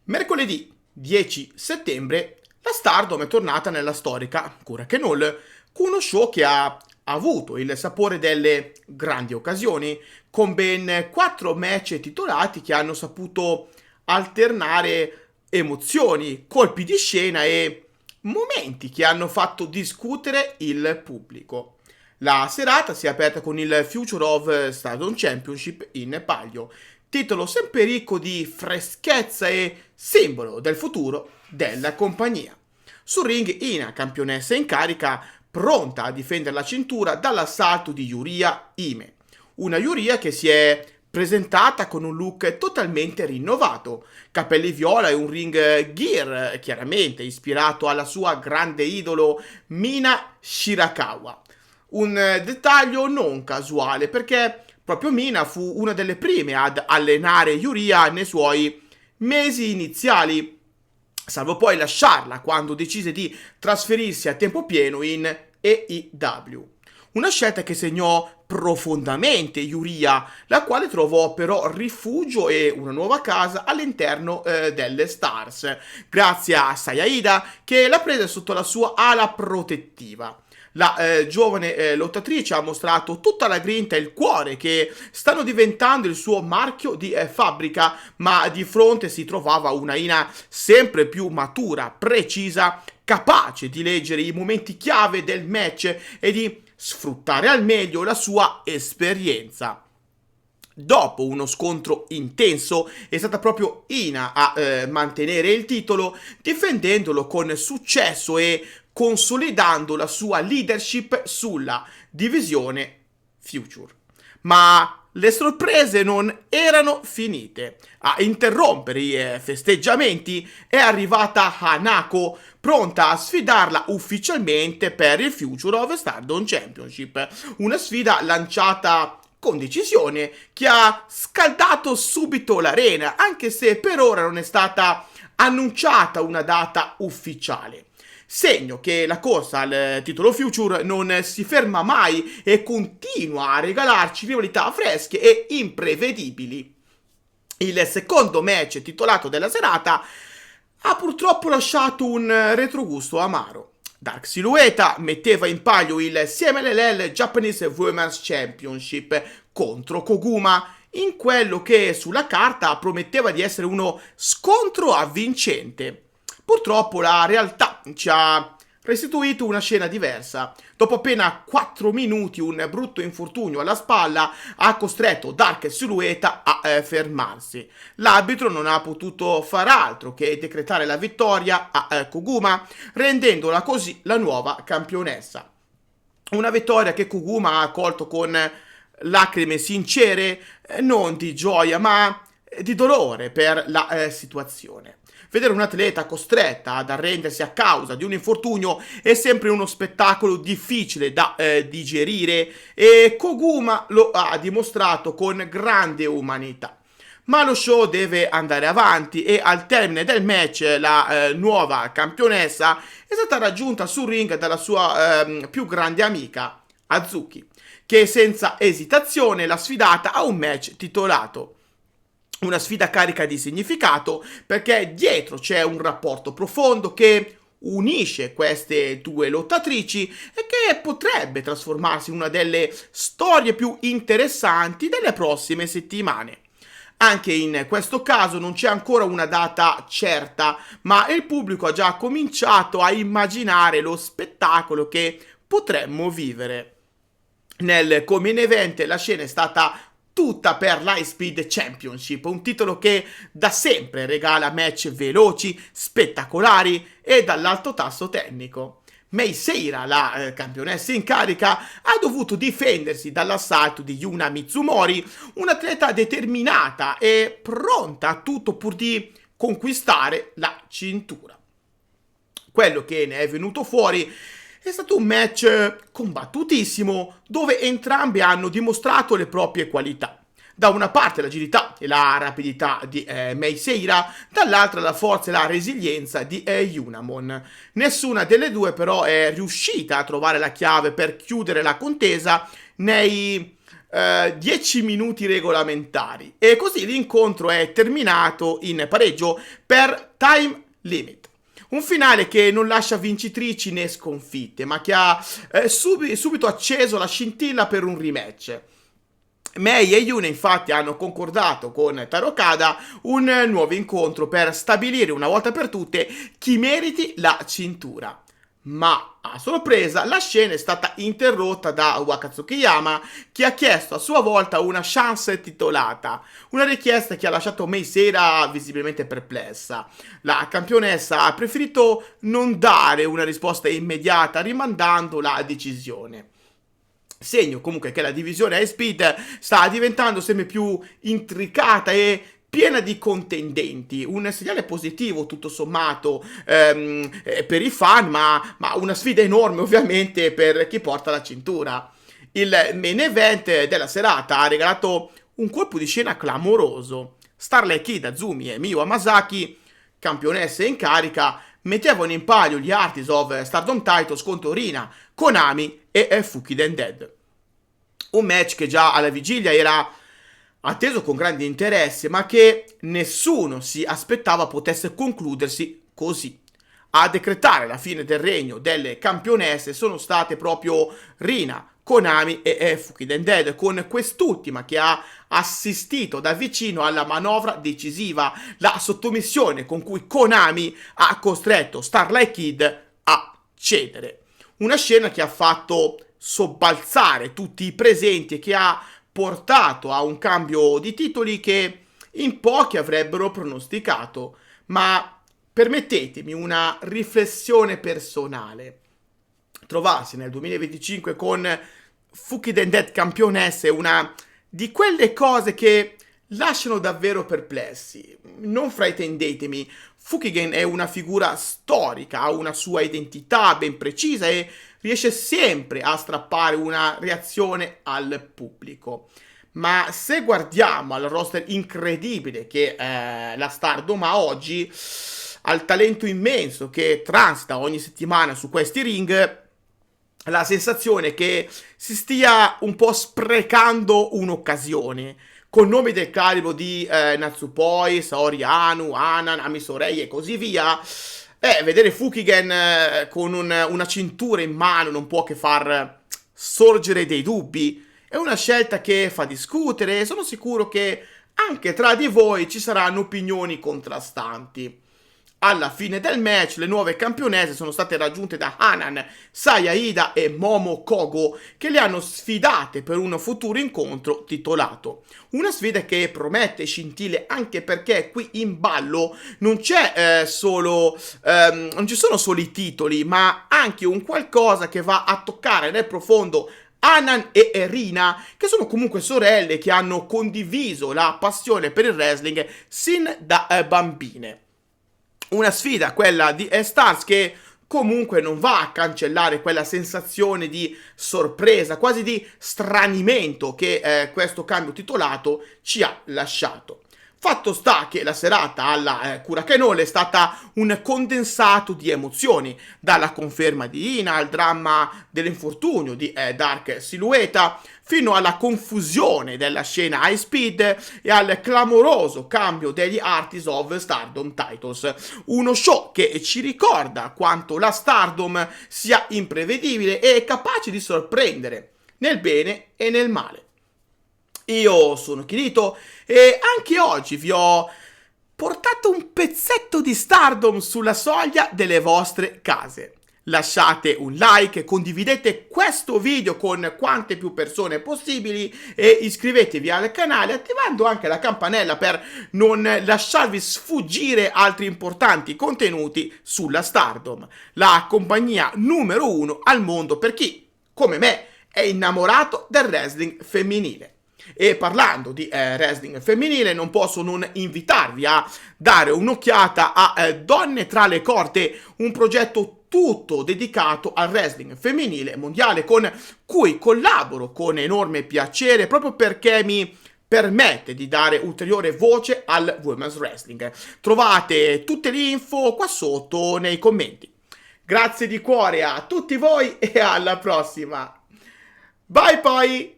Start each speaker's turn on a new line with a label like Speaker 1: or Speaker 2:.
Speaker 1: Mercoledì 10 settembre la Stardom è tornata nella storica Korakuen Hall con uno show che ha avuto il sapore delle grandi occasioni, con ben 4 match titolati che hanno saputo alternare emozioni, colpi di scena e momenti che hanno fatto discutere il pubblico. La serata si è aperta con il Future of Stardom Championship in palio, titolo sempre ricco di freschezza e simbolo del futuro della compagnia. Sul ring, Ina, campionessa in carica, pronta a difendere la cintura dall'assalto di Yuria Hime. Una Yuria che si è presentata con un look totalmente rinnovato, capelli viola e un ring gear chiaramente ispirato alla sua grande idolo Mina Shirakawa. Un dettaglio non casuale, perché proprio Mina fu una delle prime ad allenare Yuria nei suoi mesi iniziali, salvo poi lasciarla quando decise di trasferirsi a tempo pieno in AEW. Una scelta che segnò profondamente Yuria, la quale trovò però rifugio e una nuova casa all'interno delle Stars, grazie a Sayaida che la prese sotto la sua ala protettiva. La giovane lottatrice ha mostrato tutta la grinta e il cuore che stanno diventando il suo marchio di fabbrica, ma di fronte si trovava una Ina sempre più matura, precisa, capace di leggere i momenti chiave del match e di sfruttare al meglio la sua esperienza. Dopo uno scontro intenso è stata proprio Ina a mantenere il titolo, difendendolo con successo e consolidando la sua leadership sulla divisione Future. Ma le sorprese non erano finite. A interrompere i festeggiamenti è arrivata Hanako, pronta a sfidarla ufficialmente per il Future of Stardom Championship. Una sfida lanciata con decisione che ha scaldato subito l'arena, anche se per ora non è stata annunciata una data ufficiale. Segno che la corsa al titolo Future non si ferma mai e continua a regalarci rivalità fresche e imprevedibili. Il secondo match titolato della serata ha purtroppo lasciato un retrogusto amaro. Dark Silhouette metteva in palio il CMLL Japanese Women's Championship contro Koguma, in quello che sulla carta prometteva di essere uno scontro avvincente. Purtroppo la realtà ci ha restituito una scena diversa. Dopo appena 4 minuti un brutto infortunio alla spalla ha costretto Dark Silhouette a fermarsi. L'arbitro non ha potuto far altro che decretare la vittoria a Koguma, rendendola così la nuova campionessa. Una vittoria che Koguma ha accolto con lacrime sincere, non di gioia ma di dolore per la situazione. Vedere un'atleta costretta ad arrendersi a causa di un infortunio è sempre uno spettacolo difficile da digerire e Koguma lo ha dimostrato con grande umanità. Ma lo show deve andare avanti e al termine del match la nuova campionessa è stata raggiunta sul ring dalla sua più grande amica, Hazuki, che senza esitazione l'ha sfidata a un match titolato. Una sfida carica di significato perché dietro c'è un rapporto profondo che unisce queste due lottatrici e che potrebbe trasformarsi in una delle storie più interessanti delle prossime settimane. Anche in questo caso non c'è ancora una data certa, ma il pubblico ha già cominciato a immaginare lo spettacolo che potremmo vivere. Nel co-main event la scena è stata tutta per l'High Speed Championship, un titolo che da sempre regala match veloci, spettacolari e dall'alto tasso tecnico. Mei Seira, la campionessa in carica, ha dovuto difendersi dall'assalto di Yuna Mitsumori, un'atleta determinata e pronta a tutto pur di conquistare la cintura. Quello che ne è venuto fuori è stato un match combattutissimo dove entrambe hanno dimostrato le proprie qualità. Da una parte l'agilità e la rapidità di Mei Seira, dall'altra la forza e la resilienza di Yunamon. Nessuna delle due però è riuscita a trovare la chiave per chiudere la contesa nei 10 minuti regolamentari e così l'incontro è terminato in pareggio per time limit. Un finale che non lascia vincitrici né sconfitte, ma che ha subito acceso la scintilla per un rematch. Mei e Yune infatti hanno concordato con Taro Okada un nuovo incontro per stabilire una volta per tutte chi meriti la cintura. Ma a sorpresa la scena è stata interrotta da Waka Tsukiyama, che ha chiesto a sua volta una chance titolata, una richiesta che ha lasciato Mei Seira visibilmente perplessa. La campionessa ha preferito non dare una risposta immediata, rimandando la decisione. Segno comunque che la divisione High Speed sta diventando sempre più intricata e piena di contendenti, un segnale positivo tutto sommato per i fan, ma una sfida enorme ovviamente per chi porta la cintura. Il main event della serata ha regalato un colpo di scena clamoroso. Starlight Kid, Azumi e Miyu Hamasaki, campionesse in carica, mettevano in palio gli Artists of Stardom Titles contro Rina, Konami e Fukiden Dead. Un match che già alla vigilia era atteso con grande interesse, ma che nessuno si aspettava potesse concludersi così. A decretare la fine del regno delle campionesse sono state proprio Rina, Konami e Fukiden Dead, con quest'ultima che ha assistito da vicino alla manovra decisiva, la sottomissione con cui Konami ha costretto Starlight Kid a cedere. Una scena che ha fatto sobbalzare tutti i presenti e che ha portato a un cambio di titoli che in pochi avrebbero pronosticato. Ma permettetemi una riflessione personale. Trovarsi nel 2025 con Fukiden Dead campionessa è una di quelle cose che lasciano davvero perplessi. Non fraintendetemi, Fukigen è una figura storica, ha una sua identità ben precisa e riesce sempre a strappare una reazione al pubblico. Ma se guardiamo al roster incredibile che la Stardom ha oggi, al talento immenso che transita ogni settimana su questi ring, la sensazione è che si stia un po' sprecando un'occasione. Con nomi del calibro di Natsupoi, Saori Anu, Anan, Amisorei e così via, vedere Fukigen con una cintura in mano non può che far sorgere dei dubbi. È una scelta che fa discutere e sono sicuro che anche tra di voi ci saranno opinioni contrastanti. Alla fine del match le nuove campionesse sono state raggiunte da Hanan, Saya Ida e Momo Kogo, che le hanno sfidate per un futuro incontro titolato. Una sfida che promette scintille anche perché qui in ballo non c'è non ci sono solo i titoli, ma anche un qualcosa che va a toccare nel profondo Hanan e Rina, che sono comunque sorelle che hanno condiviso la passione per il wrestling sin da bambine. Una sfida, quella di Stars, che comunque non va a cancellare quella sensazione di sorpresa, quasi di stranimento che questo cambio titolato ci ha lasciato. Fatto sta che la serata alla Korakuen Hall è stata un condensato di emozioni, dalla conferma di Ina al dramma dell'infortunio di Dark Silhouette, fino alla confusione della scena High Speed e al clamoroso cambio degli Artists of Stardom Titles. Uno show che ci ricorda quanto la Stardom sia imprevedibile e capace di sorprendere, nel bene e nel male. Io sono Kirito e anche oggi vi ho portato un pezzetto di Stardom sulla soglia delle vostre case. Lasciate un like, condividete questo video con quante più persone possibili e iscrivetevi al canale attivando anche la campanella per non lasciarvi sfuggire altri importanti contenuti sulla Stardom, la compagnia numero 1 al mondo per chi, come me, è innamorato del wrestling femminile. E parlando di wrestling femminile non posso non invitarvi a dare un'occhiata a Donne tra le corde, un progetto tutto dedicato al wrestling femminile mondiale con cui collaboro con enorme piacere proprio perché mi permette di dare ulteriore voce al women's wrestling. Trovate tutte le info qua sotto nei commenti. Grazie di cuore a tutti voi e alla prossima. Bye poi!